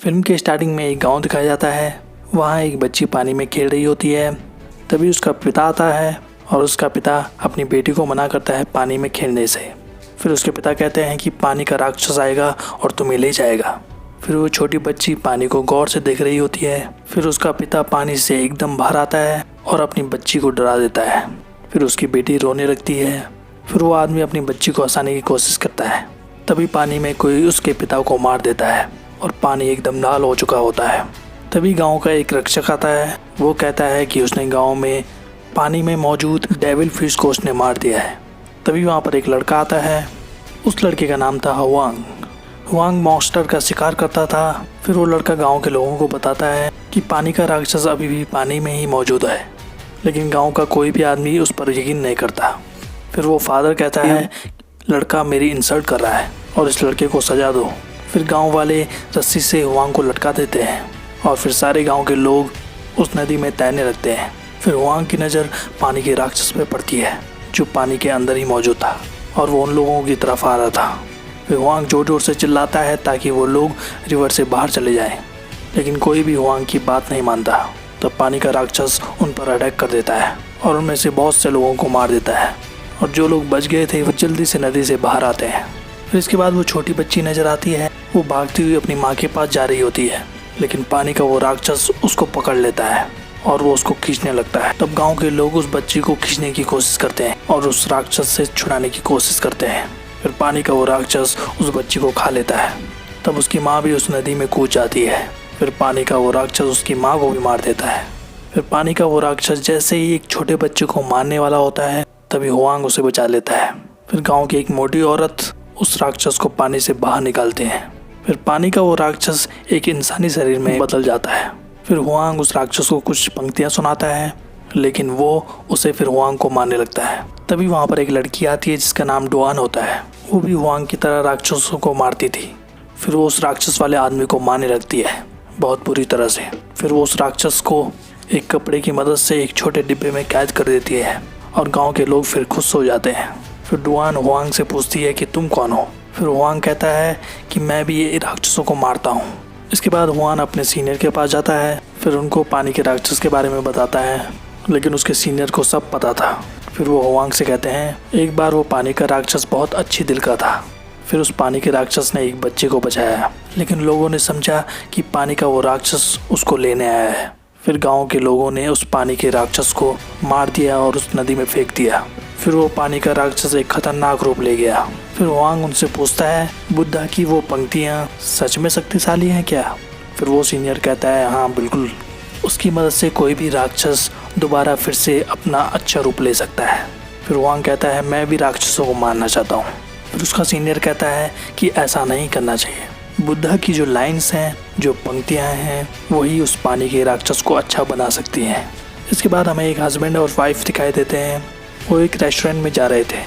Film के starting में एक गांव दिखाया जाता है। वहाँ एक बच्ची पानी में खेल रही होती है। तभी उसका पिता आता है और उसका पिता अपनी बेटी को मना करता है पानी में खेलने से। फिर उसके पिता कहते हैं कि पानी का राक्षस आएगा और तुम्हें ले जाएगा। फिर वो छोटी बच्ची पानी को गौर से देख रही होती है। फिर उसका पिता पानी से एकदम बाहर आता है और अपनी बच्ची को डरा देता है। फिर उसकी बेटी रोने लगती है। फिर वो आदमी अपनी बच्ची को हंसाने की कोशिश करता है। तभी पानी में कोई उसके पिता को मार देता है और पानी एकदम लाल हो चुका होता है। तभी गांव का एक रक्षक आता है। वो कहता है कि उसने गांव में पानी में मौजूद डेविल फिश को उसने मार दिया है। तभी वहाँ पर एक लड़का आता है। उस लड़के का नाम था हुआंग। हुआंग मॉन्स्टर का शिकार करता था। फिर वो लड़का गांव के लोगों को बताता है कि पानी का राक्षस अभी भी पानी में ही मौजूद है, लेकिन गांव का कोई भी आदमी उस पर यकीन नहीं करता। फिर वो फादर कहता है लड़का मेरी इंसल्ट कर रहा है और इस लड़के को सजा दो। फिर गांव वाले रस्सी से हुआंग को लटका देते हैं और फिर सारे गांव के लोग उस नदी में तैरने लगते हैं। फिर हुआंग की नज़र पानी के राक्षस पे पड़ती है जो पानी के अंदर ही मौजूद था और वो उन लोगों की तरफ आ रहा था। फिर हुआंग जोर जोर से चिल्लाता है ताकि वो लोग रिवर से बाहर चले जाएं, लेकिन कोई भी हुआंग की बात नहीं मानता। तब पानी का राक्षस उन पर अटैक कर देता है और उनमें से बहुत से लोगों को मार देता है और जो लोग बच गए थे वो जल्दी से नदी से बाहर आते हैं। फिर इसके बाद वो छोटी बच्ची नजर आती है। वो भागती हुई अपनी माँ के पास जा रही होती है, लेकिन पानी का वो राक्षस उसको पकड़ लेता है और वो उसको खींचने लगता है। तब गांव के लोग उस बच्ची को खींचने की कोशिश करते हैं और उस राक्षस से छुड़ाने की कोशिश करते हैं। फिर पानी का वो राक्षस उस बच्ची को खा लेता है। तब उसकी माँ भी उस नदी में कूद जाती है। फिर पानी का वो राक्षस उसकी माँ को भी मार देता है। फिर पानी का वो राक्षस जैसे ही एक छोटे बच्चे को मारने वाला होता है, तभी हुआंग उसे बचा लेता है। फिर गांव की एक मोटी औरत उस राक्षस को पानी से बाहर निकालते हैं। फिर पानी का वो राक्षस एक इंसानी शरीर में बदल जाता है। फिर हुआंग उस राक्षस को कुछ पंक्तियां सुनाता है, लेकिन वो उसे फिर हुआंग को मारने लगता है। तभी वहाँ पर एक लड़की आती है जिसका नाम डुआन होता है। वो भी हुआंग की तरह राक्षसों को मारती थी। फिर वो उस राक्षस वाले आदमी को मारने लगती है बहुत बुरी तरह से। फिर वो उस राक्षस को एक कपड़े की मदद से एक छोटे डिब्बे में कैद कर देती है और गांव के लोग फिर खुश हो जाते हैं। फिर डुआन हुआंग से पूछती है कि तुम कौन हो। फिर हुआंग कहता है कि मैं भी ये राक्षसों को मारता हूँ। इसके बाद हुआंग अपने सीनियर के पास जाता है। फिर उनको पानी के राक्षस के बारे में बताता है, लेकिन उसके सीनियर को सब पता था। फिर वो हुआंग से कहते हैं एक बार वो पानी का राक्षस बहुत अच्छी दिल का था। फिर उस पानी के राक्षस ने एक बच्चे को बचाया, लेकिन लोगों ने समझा कि पानी का वो राक्षस उसको लेने आया है। फिर गांव के लोगों ने उस पानी के राक्षस को मार दिया और उस नदी में फेंक दिया। फिर वो पानी का राक्षस एक खतरनाक रूप ले गया। फिर हुआंग उनसे पूछता है बुद्धा की वो पंक्तियाँ सच में शक्तिशाली हैं क्या। फिर वो सीनियर कहता है हाँ बिल्कुल, उसकी मदद से कोई भी राक्षस दोबारा फिर से अपना अच्छा रूप ले सकता है। फिर हुआंग कहता है मैं भी राक्षसों को मारना चाहता हूँ। फिर उसका सीनियर कहता है कि ऐसा नहीं करना चाहिए। बुद्धा की जो लाइन्स हैं, जो पंक्तियाँ हैं, वही उस पानी के राक्षस को अच्छा बना सकती हैं। इसके बाद हमें एक हस्बैंड और वाइफ दिखाई देते हैं। वो एक रेस्टोरेंट में जा रहे थे।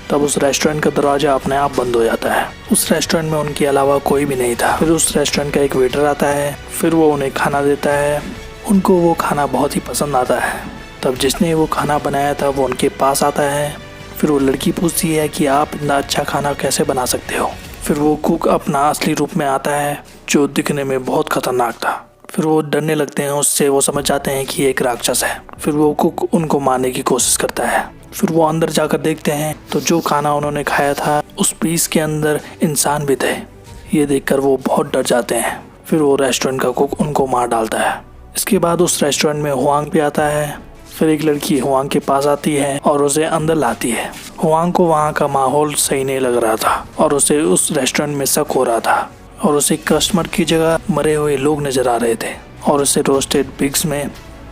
तब उस रेस्टोरेंट का दरवाज़ा अपने आप बंद हो जाता है। उस रेस्टोरेंट में उनके अलावा कोई भी नहीं था। फिर उस रेस्टोरेंट का एक वेटर आता है। फिर वो उन्हें खाना देता है। उनको वो खाना बहुत ही पसंद आता है। तब जिसने वो खाना बनाया था वो उनके पास आता है। फिर वो लड़की पूछती है कि आप इतना अच्छा खाना कैसे बना सकते हो। फिर वो कुक अपना असली रूप में आता है जो दिखने में बहुत खतरनाक था। फिर वो डरने लगते हैं उससे। वो समझ जाते हैं कि एक राक्षस है। फिर वो कुक उनको मारने की कोशिश करता है। फिर वो अंदर जाकर देखते हैं तो जो खाना उन्होंने खाया था उस पीस के अंदर इंसान भी थे। ये देखकर वो बहुत डर जाते हैं। फिर वो रेस्टोरेंट का कुक उनको मार डालता है। इसके बाद उस रेस्टोरेंट में हुआंग भी आता है। फिर एक लड़की हुआंग के पास आती है और उसे अंदर लाती है। हुआंग को वहाँ का माहौल सही नहीं लग रहा था और उसे उस रेस्टोरेंट में शक हो रहा था और उसे कस्टमर की जगह मरे हुए लोग नजर आ रहे थे और उसे रोस्टेड पिग्स में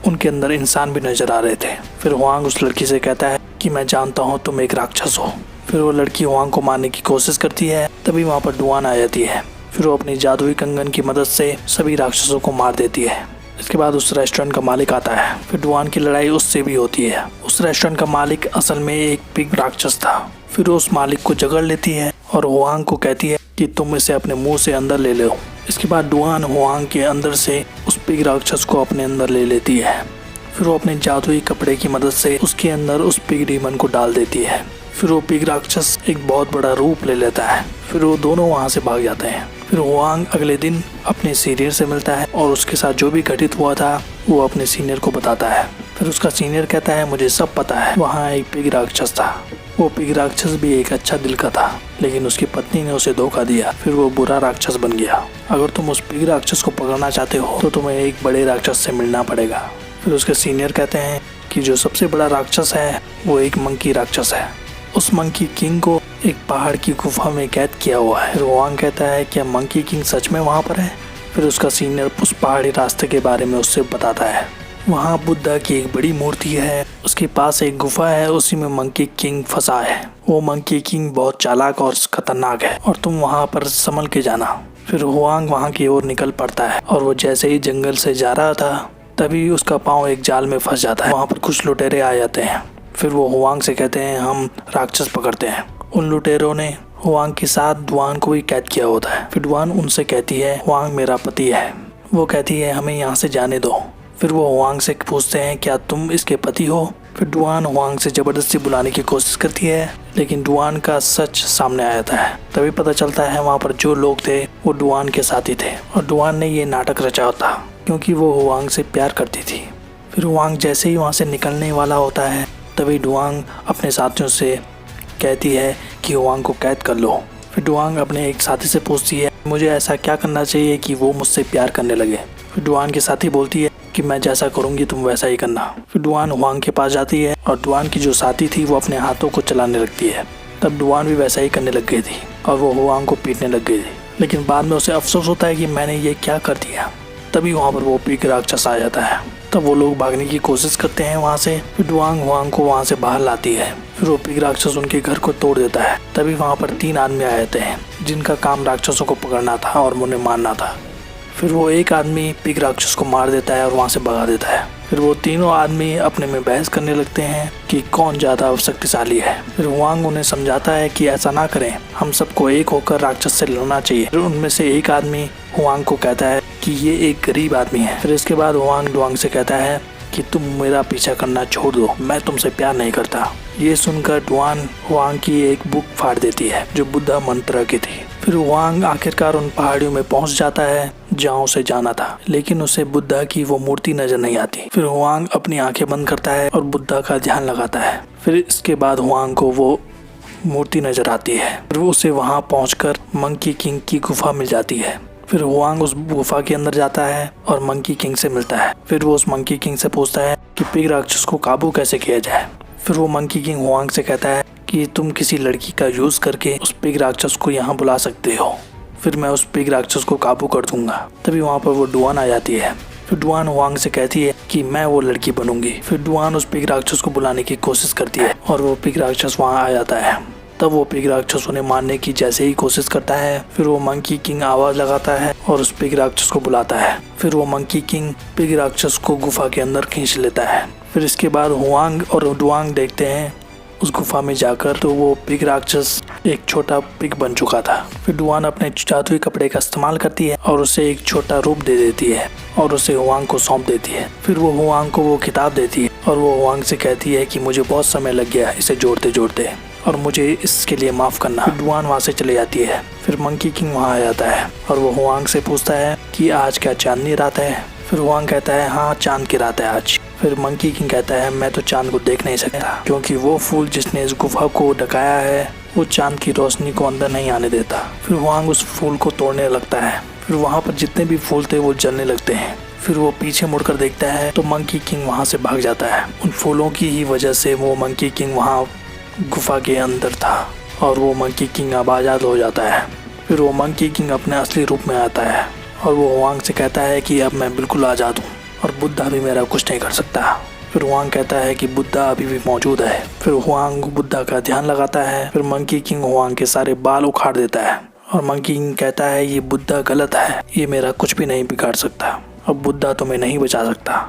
उनके अंदर इंसान भी नजर आ रहे थे। फिर हुआंग उस लड़की से कहता है कि मैं जानता हूँ तुम एक राक्षस हो। फिर वो लड़की हुआंग को मारने की कोशिश करती है। तभी वहाँ पर डुआन आ जाती है। फिर वो अपनी जादुई कंगन की मदद से सभी राक्षसों को मार देती है। इसके बाद उस रेस्टोरेंट का मालिक आता है। फिर डुआन की लड़ाई उससे भी होती है। उस रेस्टोरेंट का मालिक असल में एक पिग राक्षस था। फिर वो उस मालिक को जकड़ लेती है और हुआंग को कहती है कि तुम इसे अपने मुंह से अंदर ले लो। इसके बाद डुआन हुआंग के अंदर से उस पिग राक्षस को अपने अंदर ले लेती है। फिर वो अपने जादुई कपड़े की मदद से उसके अंदर उस पिग डीमन को डाल देती है। फिर वो पिग राक्षस एक बहुत बड़ा रूप ले लेता है। फिर वो दोनों वहाँ से भाग जाते हैं। फिर हुआंग अगले दिन अपने सीनियर से मिलता है और उसके साथ जो भी घटित हुआ था वो अपने सीनियर को बताता है। फिर उसका सीनियर कहता है मुझे सब पता है, वहाँ एक पिग राक्षस था। वो पिग राक्षस भी एक अच्छा दिल का था, लेकिन उसकी पत्नी ने उसे धोखा दिया, फिर वो बुरा राक्षस बन गया। अगर तुम उस पिग राक्षस को पकड़ना चाहते हो तो तुम्हें एक बड़े राक्षस से मिलना पड़ेगा। फिर उसके सीनियर कहते हैं कि जो सबसे बड़ा राक्षस है वो एक मंकी राक्षस है। उस मंकी किंग को एक पहाड़ की गुफा में कैद किया हुआ है। हुआंग कहता है क्या मंकी किंग सच में वहाँ पर है? फिर उसका सीनियर उस पहाड़ी रास्ते के बारे में उससे बताता है। वहाँ बुद्धा की एक बड़ी मूर्ति है, उसके पास एक गुफा है, उसी में मंकी किंग फंसा है। वो मंकी किंग बहुत चालाक और खतरनाक है और तुम वहाँ पर संभल के जाना। फिर हुआंग वहाँ की ओर निकल पड़ता है और वो जैसे ही जंगल से जा रहा था तभी उसका पाँव एक जाल में फंस जाता है। वहाँ पर कुछ लुटेरे आ जाते हैं। फिर वो हुआंग से कहते हैं हम राक्षस पकड़ते हैं। उन लुटेरों ने हुआंग के साथ डुआन को भी कैद किया होता है। फिर डुआन उनसे कहती है हुआंग मेरा पति है। वो कहती है हमें यहाँ से जाने दो। फिर वो हुआंग से पूछते हैं क्या तुम इसके पति हो? फिर डुआन हुआंग से जबरदस्ती बुलाने की कोशिश करती है, लेकिन डुआन का सच सामने आ जाता है। तभी पता चलता है वहाँ पर जो लोग थे वो डुआन के साथी थे और डुआन ने ये नाटक रचा होता क्योंकि वो हुआंग से प्यार करती थी। फिर हुआंग जैसे ही वहाँ से निकलने वाला होता है तभी डुआंग अपने साथियों से कहती है कि हुआंग को कैद कर लो। फिर डुआंग अपने एक साथी से पूछती है मुझे ऐसा क्या करना चाहिए कि वो मुझसे प्यार करने लगे। फिर डुआन की साथी बोलती है कि मैं जैसा करूंगी तुम वैसा ही करना। फिर डुआन हुआंग के पास जाती है और डुआन की जो साथी थी वो अपने हाथों को चलाने लगती है। तब डुआन भी वैसा ही करने लग गई थी और वो हुआंग को पीटने लग गई थी, लेकिन बाद में उसे अफसोस होता है कि मैंने ये क्या कर दिया। तभी वहाँ पर वो पिग राक्षस आ जाता है। तब वो लोग भागने की कोशिश करते हैं वहाँ से। फिर डुआंग हुआंग को वहाँ से बाहर लाती है। फिर वो पिग राक्षस उनके घर को तोड़ देता है। तभी वहाँ पर 3 आदमी आ जाते हैं जिनका काम राक्षसों को पकड़ना था और उन्हें मारना था। फिर वो एक आदमी पिग राक्षस को मार देता है और वहाँ से भगा देता है। फिर वो तीनों आदमी अपने में बहस करने लगते हैं कि कौन ज़्यादा शक्तिशाली है। फिर हुआंग उन्हें समझाता है कि ऐसा ना करें, हम सबको एक होकर राक्षस से लड़ना चाहिए। फिर उनमें से एक आदमी हुआंग को कहता है कि ये एक गरीब आदमी है। फिर इसके बाद हुआंग डुआंग से कहता है कि तुम मेरा पीछा करना छोड़ दो, मैं तुमसे प्यार नहीं करता। ये सुनकर डुआन हुआंग की एक बुक फाड़ देती है जो बुद्धा मंत्र की थी। फिर हुआंग आखिरकार उन पहाड़ियों में पहुंच जाता है जहाँ उसे जाना था, लेकिन उसे बुद्धा की वो मूर्ति नजर नहीं आती। फिर हुआंग अपनी आंखें बंद करता है और बुद्धा का ध्यान लगाता है। फिर इसके बाद हुआंग को वो मूर्ति नजर आती है। फिर उसे वहाँ पहुंचकर मंकी किंग की गुफा मिल जाती है। फिर हुआंग उस गुफा के अंदर जाता है और मंकी किंग से मिलता है। फिर वो उस मंकी किंग से पूछता है कि पिग राक्षस को काबू कैसे किया जाए। फिर वो मंकी किंग हुआंग से कहता है कि तुम किसी लड़की का यूज करके उस पिग राक्षस को यहाँ बुला सकते हो, फिर मैं उस पिग राक्षस को काबू कर दूंगा। तभी वहाँ पर वो डुआन आ जाती है। फिर डुआन हुआंग से कहती है कि मैं वो लड़की बनूंगी। फिर डुआन उस पिग राक्षस को बुलाने की कोशिश करती है और वो पिग राक्षस वहाँ आ जाता है। तब वो पिग राक्षस उन्हें मारने की जैसे ही कोशिश करता है, फिर वो मंकी किंग आवाज लगाता है और उस पिग राक्षस को बुलाता है। फिर वो मंकी किंग पिग राक्षस को गुफा के अंदर खींच लेता है। फिर इसके बाद हुआंग और डुआंग देखते हैं उस गुफा में जाकर तो वो पिग राक्षस एक छोटा पिग बन चुका था। फिर डुआन अपने जादुई कपड़े का इस्तेमाल करती है और उसे एक छोटा रूप दे देती है और उसे हुआंग को सौंप देती है। फिर वो हुआंग को वो किताब देती है और वो हुआंग से कहती है कि मुझे बहुत समय लग गया इसे जोड़ते जोड़ते और मुझे इसके लिए माफ़ करना। डुआन वहाँ से चले जाती है। फिर मंकी किंग वहाँ आ जाता है और वो हुआंग से पूछता है कि आज क्या चांदनी रात है। फिर हुआंग कहता है हाँ चांद की रात है आज। फिर मंकी किंग कहता है मैं तो चांद को देख नहीं सकता क्योंकि वो फूल जिसने इस गुफा को ढकाया है वो चांद की रोशनी को अंदर नहीं आने देता। फिर हुआंग उस फूल को तोड़ने लगता है। फिर वहाँ पर जितने भी फूल थे वो जलने लगते हैं। फिर वो पीछे मुड़कर देखता है तो मंकी किंग वहाँ से भाग जाता है। उन फूलों की ही वजह से वो मंकी किंग वहाँ गुफा के अंदर था और वो मंकी किंग अब आज़ाद हो जाता है। फिर वो मंकी किंग अपने असली रूप में आता है और वो हुआंग से कहता है कि अब मैं बिल्कुल आज़ाद हूँ और बुद्धा भी मेरा कुछ नहीं कर सकता। फिर हुआंग कहता है कि बुद्धा अभी भी मौजूद है। फिर हुआंग बुद्धा का ध्यान लगाता है। फिर मंकी किंग हुआंग के सारे बाल उखाड़ देता है और मंकी किंग कहता है ये बुद्धा गलत है, ये मेरा कुछ भी नहीं बिगाड़ सकता, अब बुद्धा तुम्हें नहीं बचा सकता।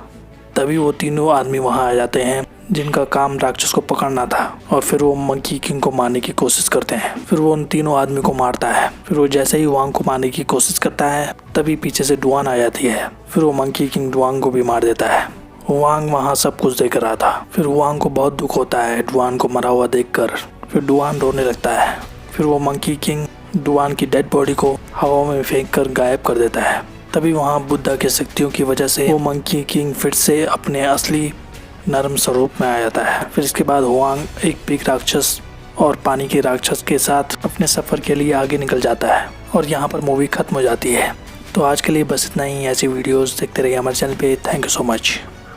तभी वो तीनों आदमी वहाँ आ जाते हैं जिनका काम राक्षस को पकड़ना था और फिर वो मंकी किंग को मारने की कोशिश करते हैं। फिर वो उन तीनों आदमी को मारता है। फिर वो जैसे ही हुआंग को मारने की कोशिश करता है तभी पीछे से डुआन आ जाती है। फिर वो मंकी किंग डुआंग को भी मार देता है। हुआंग वहाँ सब कुछ देख रहा था। फिर हुआंग को बहुत दुख होता है डुआन को मरा हुआ देखकर। फिर डुआन रोने लगता है। फिर वो मंकी किंग डुआन की डेड बॉडी को हवा में फेंक कर गायब कर देता है। तभी वहाँ बुद्धा की शक्तियों की वजह से वो मंकी किंग फिर से अपने असली नरम स्वरूप में आ जाता है। फिर इसके बाद हुआंग एक पिग राक्षस और पानी के राक्षस के साथ अपने सफ़र के लिए आगे निकल जाता है और यहाँ पर मूवी खत्म हो जाती है। तो आज के लिए बस इतना ही। ऐसी वीडियोस देखते रहिए हमारे चैनल पे। Thank you so much.